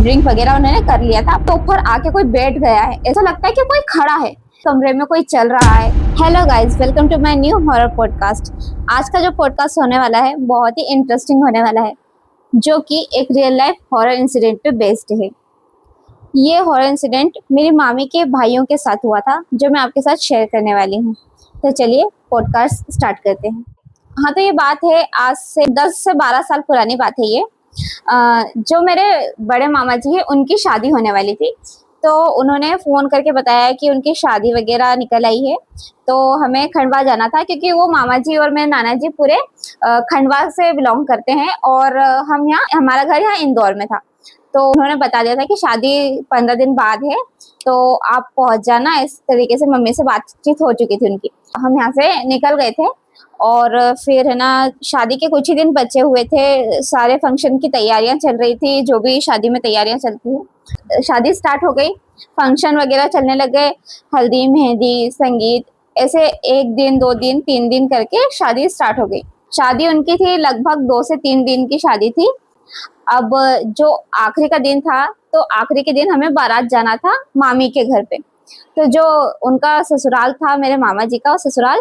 Drink वगैरह उन्होंने कर लिया था। तो ऊपर आके कोई बैठ गया है, ऐसा लगता है कि कोई खड़ा है, कमरे में कोई चल रहा है। Hello guys, welcome to my new horror podcast. आज का जो पॉडकास्ट होने वाला है बहुत ही इंटरेस्टिंग होने वाला है, जो कि एक रियल लाइफ हॉरर इंसिडेंट पे बेस्ड है। ये हॉरर इंसिडेंट मेरी मामी के भाइयों के साथ हुआ था, जो मैं आपके साथ शेयर करने वाली हूँ। तो चलिए पॉडकास्ट स्टार्ट करते हैं। हाँ, तो ये बात है आज से 10 से 12 साल पुरानी बात है ये। जो मेरे बड़े मामा जी हैं, उनकी शादी होने वाली थी। तो उन्होंने फ़ोन करके बताया कि उनकी शादी वगैरह निकल आई है, तो हमें खंडवा जाना था, क्योंकि वो मामा जी और मेरे नाना जी पूरे खंडवा से बिलोंग करते हैं और हम यहाँ, हमारा घर यहाँ इंदौर में था। तो उन्होंने बता दिया था कि शादी 15 दिन बाद है, तो आप पहुंच जाना। इस तरीके से मम्मी से बातचीत हो चुकी थी उनकी। हम यहाँ से निकल गए थे और फिर है ना, शादी के कुछ ही दिन बचे हुए थे। सारे फंक्शन की तैयारियां चल रही थी, जो भी शादी में तैयारियां चलती है। शादी स्टार्ट हो गई, फंक्शन वगैरह चलने लगे, हल्दी मेहंदी संगीत, ऐसे 1 दिन 2 दिन 3 दिन करके शादी स्टार्ट हो गई। शादी उनकी थी लगभग 2 से 3 दिन की शादी थी। अब जो आखिरी का दिन था, तो आखिरी के दिन हमें बारात जाना था मामी के घर पे। तो जो उनका ससुराल था, मेरे मामा जी का ससुराल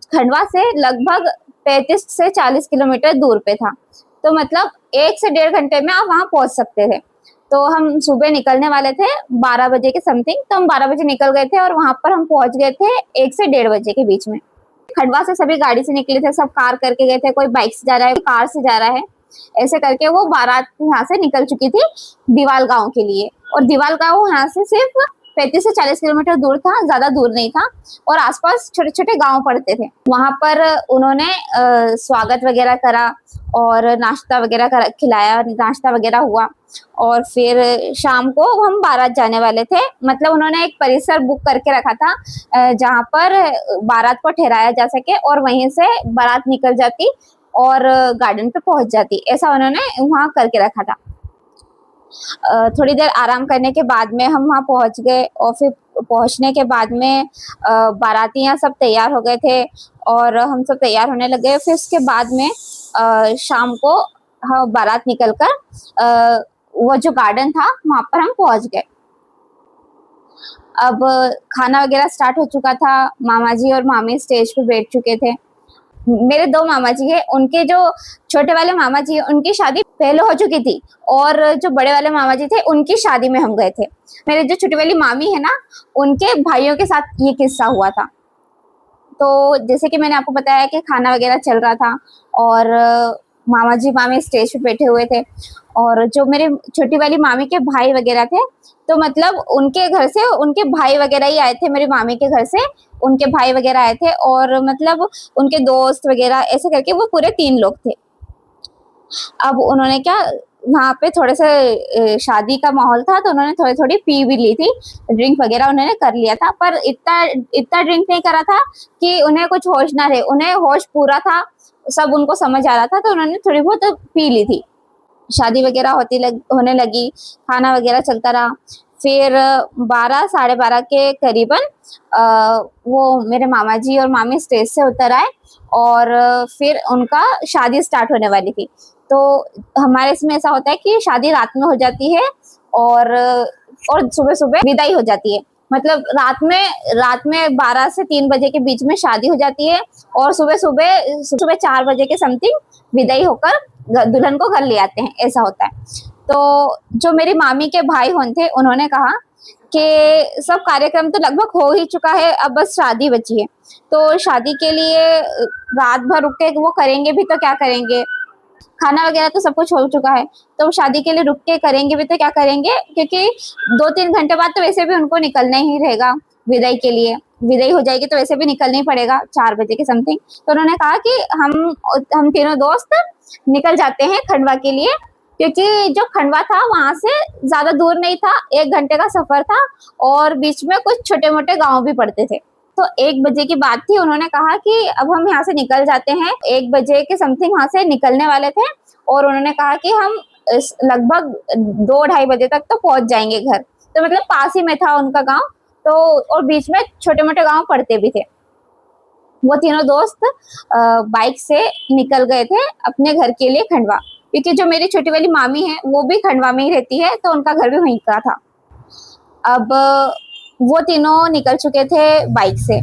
खंडवा से लगभग 35 से 40 किलोमीटर दूर पे था। तो मतलब 1 से 1.5 घंटे में आप वहाँ पहुँच सकते थे। तो हम सुबह निकलने वाले थे 12 बजे के समथिंग, तो हम 12 बजे निकल गए थे और वहाँ पर हम पहुँच गए थे 1 से 1.5 बजे के बीच में। खंडवा से सभी गाड़ी से निकले थे, सब कार करके गए थे, कोई बाइक से जा रहा है, कार से जा रहा है। ऐसे करके वो बारात यहाँ से निकल चुकी थी दीवाल गांव के लिए। और दीवाल गांव यहाँ से सिर्फ 35 से 40 किलोमीटर दूर था, ज्यादा दूर नहीं था। और आसपास छोटे छोटे गांव पड़ते थे। वहां पर उन्होंने स्वागत वगैरह करा और नाश्ता वगैरह खिलाया, नाश्ता वगैरह हुआ। और फिर शाम को हम बारात जाने वाले थे। मतलब उन्होंने एक परिसर बुक करके रखा था जहाँ पर बारात को ठहराया जा सके और वहीं से बारात निकल जाती और गार्डन पे पहुंच जाती। ऐसा उन्होंने वहां करके रखा था। थोड़ी देर आराम करने के बाद में हम वहाँ पहुँच गए और फिर पहुँचने के बाद में बारातियाँ सब तैयार हो गए थे और हम सब तैयार होने लगे। फिर उसके बाद में शाम को हाँ, बारात निकल कर वो जो गार्डन था वहाँ पर हम पहुँच गए। अब खाना वगैरह स्टार्ट हो चुका था। मामा जी और मामी स्टेज पे बैठ चुके थे। मेरे 2 मामा जी हैं, उनके जो छोटे वाले मामा जी हैं, उनकी शादी पहले हो चुकी थी और जो बड़े वाले मामा जी थे, उनकी शादी में हम गए थे। मेरे जो छोटी वाली मामी है ना, उनके भाइयों के साथ ये किस्सा हुआ था। तो जैसे कि मैंने आपको बताया कि खाना वगैरह चल रहा था और मामा जी मामी स्टेज पे बैठे हुए थे और जो मेरे छोटी वाली मामी के भाई वगैरह थे, तो मतलब उनके घर से उनके भाई वगैरह ही आए थे। मेरी मामी के घर से उनके भाई वगैरह आए थे और मतलब उनके दोस्त वगैरह, ऐसे करके वो पूरे 3 लोग थे। अब उन्होंने क्या, वहाँ पे थोड़े से शादी का माहौल था, तो उन्होंने थोड़ी थोड़ी पी भी ली थी, ड्रिंक वगैरह उन्होंने कर लिया था। पर इतना इतना ड्रिंक नहीं करा था कि उन्हें कुछ होश ना रहे। उन्हें होश पूरा था, सब उनको समझ आ रहा था, तो उन्होंने थोड़ी बहुत पी ली थी। शादी वगैरह होने लगी, खाना वगैरह चलता रहा। फिर 12 साढ़े 12 के करीबन वो मेरे मामा जी और मामी स्टेज से उतर आए और फिर उनका शादी स्टार्ट होने वाली थी। तो हमारे इसमें ऐसा होता है कि शादी रात में हो जाती है और सुबह सुबह विदाई हो जाती है। मतलब रात में 12 से 3 बजे के बीच में शादी हो जाती है और सुबह सुबह 4 बजे के समथिंग विदाई होकर दुल्हन को घर ले आते हैं, ऐसा होता है। तो जो मेरी मामी के भाई थे, उन्होंने कहा कि सब कार्यक्रम तो लगभग हो ही चुका है, अब बस शादी बची है। तो शादी के लिए रात भर रुक के वो करेंगे भी तो क्या करेंगे, खाना वगैरह तो सब कुछ हो चुका है, तो शादी के लिए रुक के करेंगे भी तो क्या करेंगे, क्योंकि 2-3 घंटे बाद तो वैसे भी उनको निकलना ही रहेगा विदाई के लिए। विदाई हो जाएगी तो वैसे भी निकलना ही पड़ेगा 4 बजे के समथिंग। तो उन्होंने कहा कि हम तीनों दोस्त निकल जाते हैं खंडवा के लिए, क्योंकि जो खंडवा था वहां से ज्यादा दूर नहीं था, 1 घंटे का सफर था और बीच में कुछ छोटे मोटे गाँव भी पड़ते थे। तो 1 बजे की बात थी। उन्होंने कहा कि अब हम यहाँ से निकल जाते हैं। 1 बजे के समथिंग वहां से निकलने वाले थे और उन्होंने कहा कि हम लगभग 2-2:30 बजे तक तो पहुंच जाएंगे घर। तो मतलब पास ही में था उनका गांव, तो और बीच में छोटे मोटे गांव पड़ते भी थे। वो तीनों दोस्त बाइक से निकल गए थे अपने घर के लिए खंडवा, क्योंकि जो मेरी छोटी वाली मामी है वो भी खंडवा में ही रहती है, तो उनका घर भी वहीं का था। अब वो तीनों निकल चुके थे बाइक से।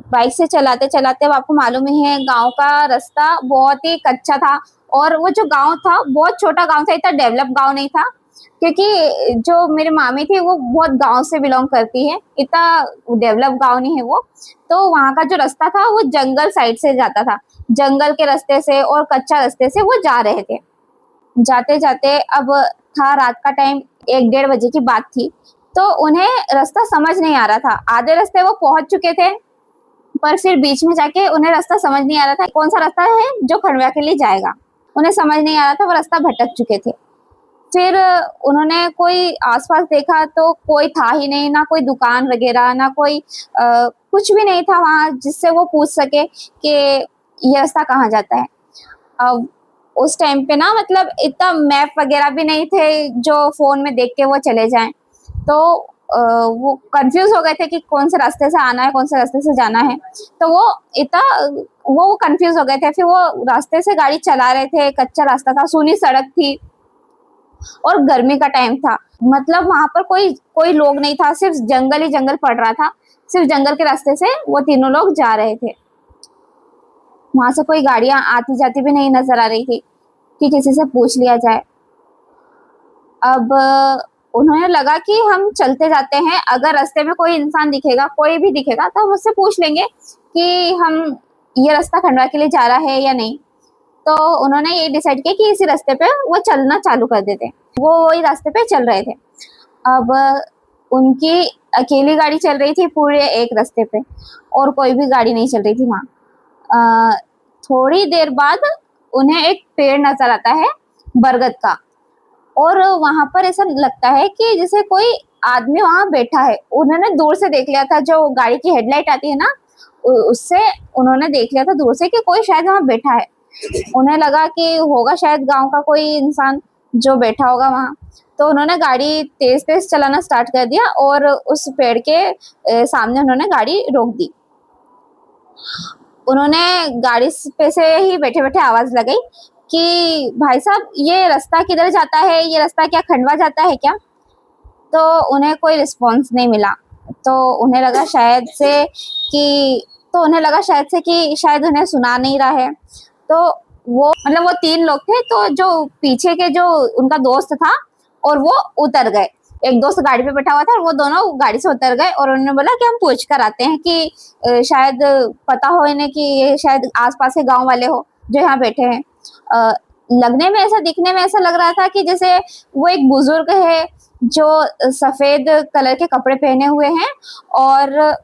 बाइक से चलाते चलाते, अब आपको मालूम ही है गांव का रास्ता बहुत ही कच्चा था, और वो जो गांव था बहुत छोटा गांव था, इतना डेवलप गांव नहीं था, क्योंकि जो मेरी मामी थी वो बहुत गांव से बिलोंग करती है, इतना डेवलप गांव नहीं है वो। तो वहां का जो रास्ता था वो जंगल साइड से जाता था, जंगल के रास्ते से और कच्चा रास्ते से वो जा रहे थे। जाते जाते, अब था रात का टाइम, 1-1:30 बजे की बात थी, तो उन्हें रास्ता समझ नहीं आ रहा था। आधे रास्ते वो पहुंच चुके थे, पर फिर बीच में जाके उन्हें रास्ता समझ नहीं आ रहा था कौन सा रास्ता है जो खंडवा के लिए जाएगा। उन्हें समझ नहीं आ रहा था, वो रास्ता भटक चुके थे। फिर उन्होंने कोई आसपास देखा तो कोई था ही नहीं, ना कोई दुकान वगैरह, ना कोई कुछ भी नहीं था वहां जिससे वो पूछ सके कि ये रास्ता कहाँ जाता है। अब उस टाइम पे ना, मतलब इतना मैप वगैरह भी नहीं थे जो फोन में देख के वो चले जाएं। तो वो कंफ्यूज हो गए थे कि कौन से रास्ते से आना है, कौन से रास्ते से जाना है। तो वो इतना वो कंफ्यूज हो गए थे। फिर वो रास्ते से गाड़ी चला रहे थे, कच्चा रास्ता था, सूनी सड़क थी, और गर्मी का टाइम था, मतलब वहां पर कोई कोई लोग नहीं था, सिर्फ जंगल ही जंगल पड़ रहा था। सिर्फ जंगल के रास्ते से वो तीनों लोग जा रहे थे। वहां से कोई गाड़ियां आती जाती भी नहीं नजर आ रही थी कि किसी से पूछ लिया जाए। अब उन्हें लगा कि हम चलते जाते हैं, अगर रास्ते में कोई इंसान दिखेगा, कोई भी दिखेगा, तो हम उससे पूछ लेंगे कि हम ये रास्ता खंडवा के लिए जा रहा है या नहीं। तो उन्होंने ये डिसाइड किया कि इसी रास्ते पे वो चलना चालू कर देते। वो वही रास्ते पे चल रहे थे। अब उनकी अकेली गाड़ी चल रही थी पूरे एक रास्ते पे, और कोई भी गाड़ी नहीं चल रही थी वहाँ। थोड़ी देर बाद उन्हें एक पेड़ नजर आता है, बरगद का, और वहां पर ऐसा लगता है कि जैसे कोई आदमी वहां बैठा है। उन्होंने दूर से देख लिया था, जो गाड़ी की हेडलाइट आती है ना, उससे उन्होंने देख लिया था दूर से कि कोई शायद वहां बैठा है। उन्हें लगा कि होगा शायद गांव का कोई इंसान जो बैठा होगा वहां। तो उन्होंने गाड़ी तेज तेज चलाना स्टार्ट कर दिया, और उस पेड़ के सामने उन्होंने गाड़ी रोक दी। उन्होंने गाड़ी पे से ही बैठे बैठे आवाज लगाई कि भाई साहब, ये रास्ता किधर जाता है, ये रास्ता क्या खंडवा जाता है क्या? तो उन्हें कोई रिस्पॉन्स नहीं मिला। तो उन्हें लगा शायद से कि शायद उन्हें सुना नहीं रहा है। तो वो, मतलब वो 3 लोग थे, तो जो पीछे के जो उनका दोस्त था, और वो उतर गए। एक दोस्त गाड़ी पे बैठा हुआ था, और वो दोनों गाड़ी से उतर गए, और उन्होंने बोला कि हम पूछ कर आते हैं कि शायद पता हो इन्हें कि ये शायद आसपास के गांव वाले हो जो यहाँ बैठे हैं। दिखने में ऐसा लग रहा था कि जैसे वो एक बुजुर्ग है जो सफेद कलर के कपड़े पहने हुए हैं, और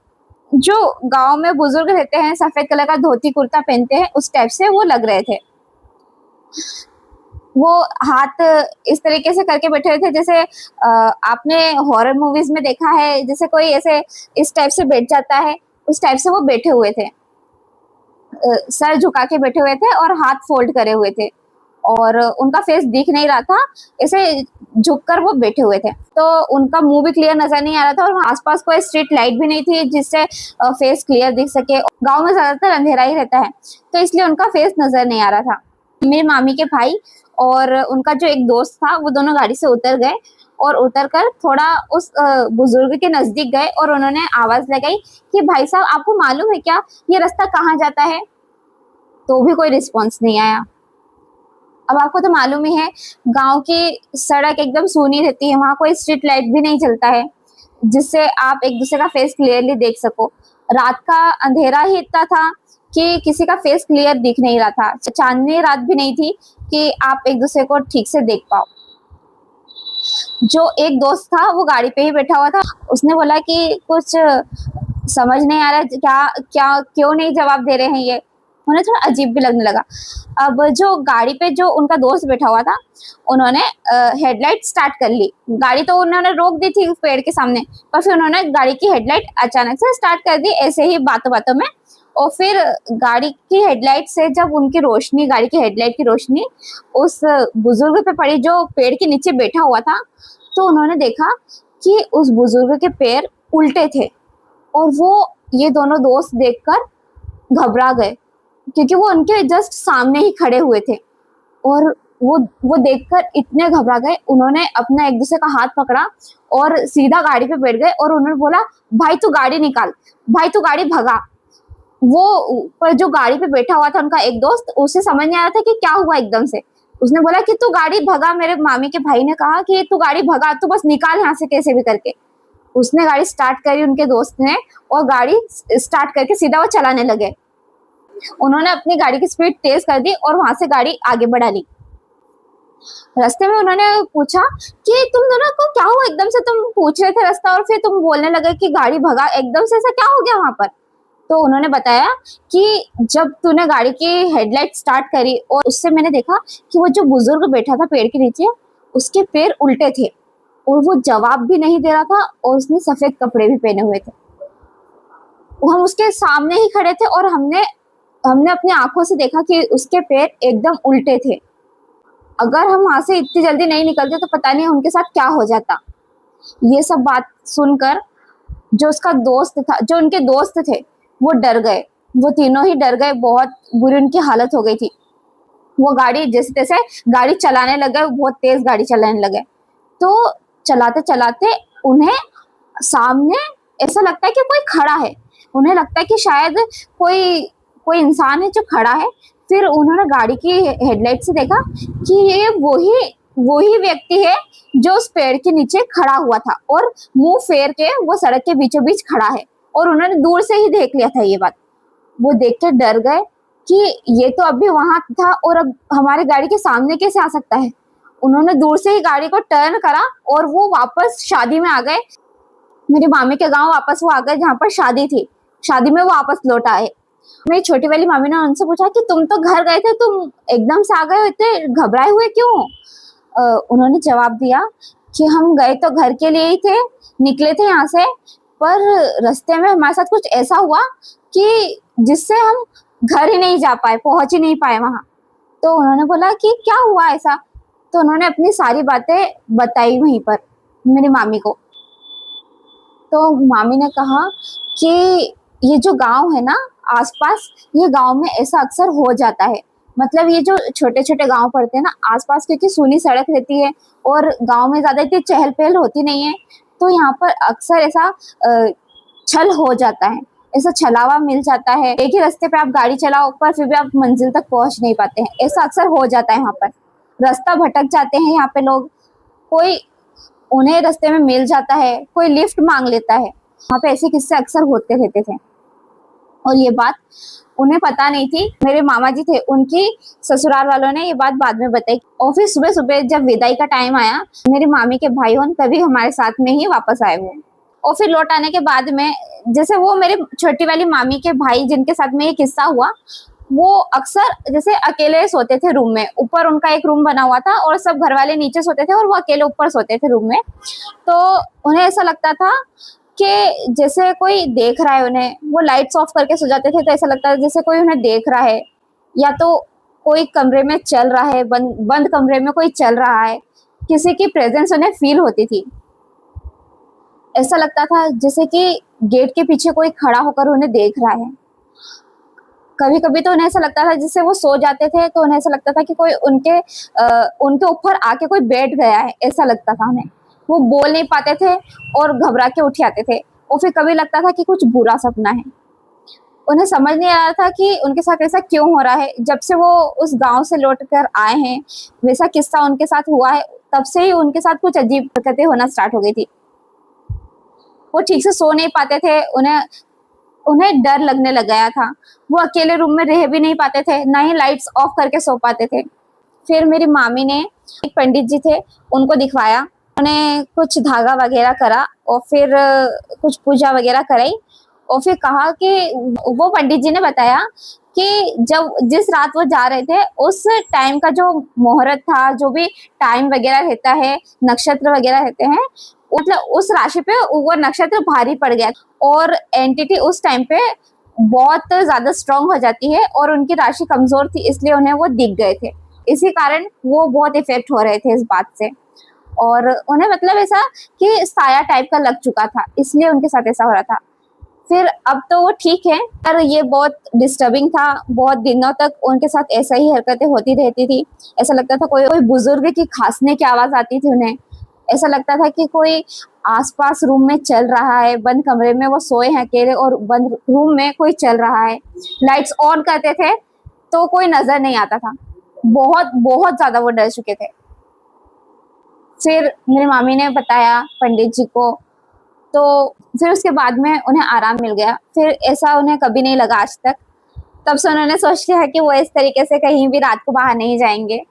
जो गांव में बुजुर्ग रहते हैं सफेद कलर का धोती कुर्ता पहनते हैं, उस टाइप से वो लग रहे थे। वो हाथ इस तरीके से करके बैठे हुए थे जैसे आपने हॉरर मूवीज में देखा है, जैसे कोई ऐसे इस टाइप से बैठ जाता है, उस टाइप से वो बैठे हुए थे। सर झुका के बैठे हुए थे और हाथ फोल्ड करे हुए थे, और उनका फेस दिख नहीं रहा था, ऐसे झुककर वो बैठे हुए थे। तो उनका मुंह भी क्लियर नजर नहीं आ रहा था, और आसपास कोई स्ट्रीट लाइट भी नहीं थी जिससे फेस क्लियर दिख सके। गांव में ज्यादातर अंधेरा ही रहता है, तो इसलिए उनका फेस नजर नहीं आ रहा था। मेरी मामी के भाई और उनका जो एक दोस्त था, वो दोनों गाड़ी से उतर गए, और उतरकर थोड़ा उस बुजुर्ग के नजदीक गए, और उन्होंने आवाज लगाई कि भाई साहब, आपको मालूम है क्या ये रास्ता कहाँ जाता है? तो भी कोई रिस्पॉन्स नहीं आया। अब आपको तो मालूम ही है, गांव की सड़क एकदम सूनी रहती है, वहां कोई स्ट्रीट लाइट भी नहीं चलता है जिससे आप एक दूसरे का फेस क्लियरली देख सको। रात का अंधेरा ही इतना था कि किसी का फेस क्लियर दिख नहीं रहा था। चांदनी रात भी नहीं थी कि आप एक दूसरे को ठीक से देख पाओ। जो एक दोस्त था वो गाड़ी पे ही बैठा हुआ था। उसने बोला कि कुछ समझ नहीं आ रहा, क्या क्या क्यों नहीं जवाब दे रहे हैं ये। उन्हें थोड़ा अजीब भी लगने लगा। अब जो गाड़ी पे जो उनका दोस्त बैठा हुआ था, उन्होंने हेडलाइट स्टार्ट कर ली। गाड़ी तो उन्होंने रोक दी थी पेड़ के सामने, पर फिर उन्होंने गाड़ी की हेडलाइट अचानक से स्टार्ट कर दी, ऐसे ही बातों बातों में। और फिर गाड़ी की हेडलाइट से जब उनकी रोशनी, गाड़ी की हेडलाइट की रोशनी उस बुजुर्ग पे पड़ी जो पेड़ के नीचे बैठा हुआ था, तो उन्होंने देखा कि उस बुजुर्ग के पैर उल्टे थे, और वो ये दोनों दोस्त देखकर घबरा गए, क्योंकि वो उनके जस्ट सामने ही खड़े हुए थे। और वो देखकर इतने घबरा गए, उन्होंने अपना एक दूसरे का हाथ पकड़ा और सीधा गाड़ी पे बैठ गए और उन्होंने बोला, भाई तू गाड़ी निकाल, भाई तू गाड़ी भगा। वो पर जो गाड़ी पे बैठा हुआ था उनका एक दोस्त, उसे समझ नहीं आ रहा था कि क्या हुआ एकदम से। उसने बोला कि तू गाड़ी भगा, मेरे मामी के भाई ने कहा कि तू गाड़ी भगा, तू बस निकाल यहाँ से कैसे भी करके। उसने गाड़ी स्टार्ट करी उनके दोस्त ने, और गाड़ी स्टार्ट करके सीधा वो चलाने लगे। उन्होंने अपनी गाड़ी की स्पीड तेज कर दी और वहां से गाड़ी आगे बढ़ा ली। रास्ते में उन्होंने पूछा कि तुम दोनों को क्या हुआ, एकदम से तुम पूछ रहे थे रास्ता और फिर तुम बोलने लगे कि गाड़ी भगा, एकदम से ऐसा क्या हो गया वहां पर। तो उन्होंने बताया कि जब तूने गाड़ी की हेडलाइट स्टार्ट करी और उससे मैंने देखा कि वो जो बुजुर्ग बैठा था पेड़ के नीचे, उसके पैर उल्टे थे और वो जवाब भी नहीं दे रहा था और उसने सफेद कपड़े भी पहने हुए थे। हम उसके सामने ही खड़े थे और हमने हमने अपनी आंखों से देखा कि उसके पैर एकदम उल्टे थे। अगर हम वहां से इतनी जल्दी नहीं निकलते तो पता नहीं उनके साथ क्या हो जाता। ये सब बात सुनकर जो उसका दोस्त था, जो उनके दोस्त थे, वो डर गए। वो तीनों ही डर गए, बहुत बुरी उनकी हालत हो गई थी। वो गाड़ी जैसे तैसे गाड़ी चलाने लगे, बहुत तेज गाड़ी चलाने लगे। तो चलाते चलाते उन्हें सामने ऐसा लगता है कि कोई खड़ा है। उन्हें लगता है कि शायद कोई कोई इंसान है जो खड़ा है। फिर उन्होंने गाड़ी की हेडलाइट से देखा कि ये वही वही व्यक्ति है जो उस पेड़ के नीचे खड़ा हुआ था और मुंह फेर के वो सड़क के बीचों बीच खड़ा है। और उन्होंने दूर से ही देख लिया था ये बात। वो देख के डर गए कि ये तो अभी वहां था और अब हमारी गाड़ी के सामने कैसे आ सकता है। उन्होंने दूर से ही गाड़ी को टर्न करा और वो वापस शादी में आ गए। मेरे मामी के गांव वापस वो आ गए जहाँ पर शादी थी। शादी में वो वापस लौट आए। मेरी छोटी वाली मामी ने उनसे पूछा कि तुम तो घर गए थे, तुम एकदम से आ गए हो, इतने घबराए हुए क्यों। उन्होंने जवाब दिया कि हम गए तो घर के लिए ही थे, निकले थे यहाँ से, पर रास्ते में हमारे साथ कुछ ऐसा हुआ कि जिससे हम घर ही नहीं जा पाए, पहुंच ही नहीं पाए वहां। तो उन्होंने बोला कि क्या हुआ ऐसा। तो उन्होंने अपनी सारी बातें बताई वहीं पर मेरी मामी को। तो मामी ने कहा कि ये जो गांव है ना आसपास, ये गांव में ऐसा अक्सर हो जाता है। मतलब ये जो छोटे छोटे गांव पड़ते हैं ना आसपास, क्योंकि सूनी सड़क रहती है और गांव में ज्यादा इतनी चहल पहल होती नहीं है, तो यहाँ पर अक्सर ऐसा छल हो जाता है, ऐसा छलावा मिल जाता है। एक ही रास्ते पे आप गाड़ी चलाओ पर फिर भी आप मंजिल तक पहुंच नहीं पाते हैं, ऐसा अक्सर हो जाता है। यहाँ पर रास्ता भटक जाते हैं यहाँ पे लोग, कोई उन्हें रास्ते में मिल जाता है, कोई लिफ्ट मांग लेता है। वहाँ पे ऐसे किस्से अक्सर होते रहते थे और ये बात उन्हें पता नहीं थी। मेरे मामा जी थे, उनकी ससुराल वालों ने ये बात बाद में बताई। और फिर सुबह सुबह जब विदाई का टाइम आया, मेरी मामी के भाई उन तभी हमारे साथ में ही वापस आए हुए। और फिर लौट आने के बाद में जैसे वो मेरे छोटी वाली मामी के भाई जिनके साथ में ये किस्सा हुआ, वो अक्सर जैसे अकेले सोते थे रूम में। ऊपर उनका एक रूम बना हुआ था और सब घर वाले नीचे सोते थे और वो अकेले ऊपर सोते थे रूम में। तो उन्हें ऐसा लगता था कि जैसे कोई देख रहा है उन्हें। वो लाइट्स ऑफ करके सो जाते थे तो ऐसा लगता था जैसे कोई उन्हें देख रहा है, या तो कोई कमरे में चल रहा है, बंद कमरे में कोई चल रहा है, किसी की प्रेजेंस उन्हें फील होती थी। ऐसा लगता था जैसे कि गेट के पीछे कोई खड़ा होकर उन्हें देख रहा है। कभी कभी तो उन्हें ऐसा लगता था जैसे वो सो जाते थे तो उन्हें ऐसा लगता था कि कोई उनके ऊपर आके कोई बैठ गया है, ऐसा लगता था उन्हें। वो बोल नहीं पाते थे और घबरा के उठ जाते थे। और फिर कभी लगता था कि कुछ बुरा सपना है। उन्हें समझ नहीं आ रहा था कि उनके साथ ऐसा क्यों हो रहा है। जब से वो उस गांव से लौट कर आए हैं, वैसा किस्सा उनके साथ हुआ है, तब से ही उनके साथ कुछ अजीब हरकतें होना स्टार्ट हो गई थी। वो ठीक से सो नहीं पाते थे, उन्हें उन्हें डर लगने लग गया था। वो अकेले रूम में रह भी नहीं पाते थे, ना ही लाइट्स ऑफ करके सो पाते थे। फिर मेरी मामी ने एक पंडित जी थे, उनको दिखवाया। उन्हें कुछ धागा वगैरह करा और फिर कुछ पूजा वगैरह कराई। और फिर कहा कि वो पंडित जी ने बताया कि जब जिस रात वो जा रहे थे उस टाइम का जो मुहूर्त था, जो भी टाइम वगैरह रहता है, नक्षत्र वगैरह रहते हैं, मतलब उस राशि पे वो नक्षत्र भारी पड़ गया और एंटिटी उस टाइम पे बहुत ज्यादा स्ट्रांग हो जाती है और उनकी राशि कमजोर थी, इसलिए उन्हें वो दिख गए थे। इसी कारण वो बहुत इफेक्ट हो रहे थे इस बात से। और उन्हें मतलब ऐसा कि साया टाइप का लग चुका था, इसलिए उनके साथ ऐसा हो रहा था। फिर अब तो वो ठीक है, पर ये बहुत डिस्टर्बिंग था। बहुत दिनों तक उनके साथ ऐसा ही हरकतें होती रहती थी। ऐसा लगता था कोई कोई बुजुर्ग की खांसने की आवाज आती थी उन्हें। ऐसा लगता था कि कोई आसपास रूम में चल रहा है, बंद कमरे में वो सोए हैं अकेले और बंद रूम में कोई चल रहा है। लाइट्स ऑन करते थे तो कोई नजर नहीं आता था। बहुत बहुत ज्यादा वो डर चुके थे। फिर मेरी मामी ने बताया पंडित जी को, तो फिर उसके बाद में उन्हें आराम मिल गया। फिर ऐसा उन्हें कभी नहीं लगा आज तक। तब से उन्होंने सोच लिया कि वो इस तरीके से कहीं भी रात को बाहर नहीं जाएंगे।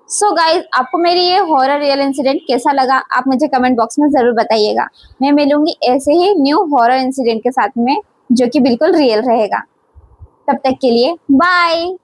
सो गाइज, आपको मेरी ये हॉरर रियल इंसिडेंट कैसा लगा, आप मुझे कमेंट बॉक्स में जरूर बताइएगा। मैं मिलूंगी ऐसे ही न्यू हॉरर इंसिडेंट के साथ में, जो कि बिल्कुल रियल रहेगा। तब तक के लिए बाय।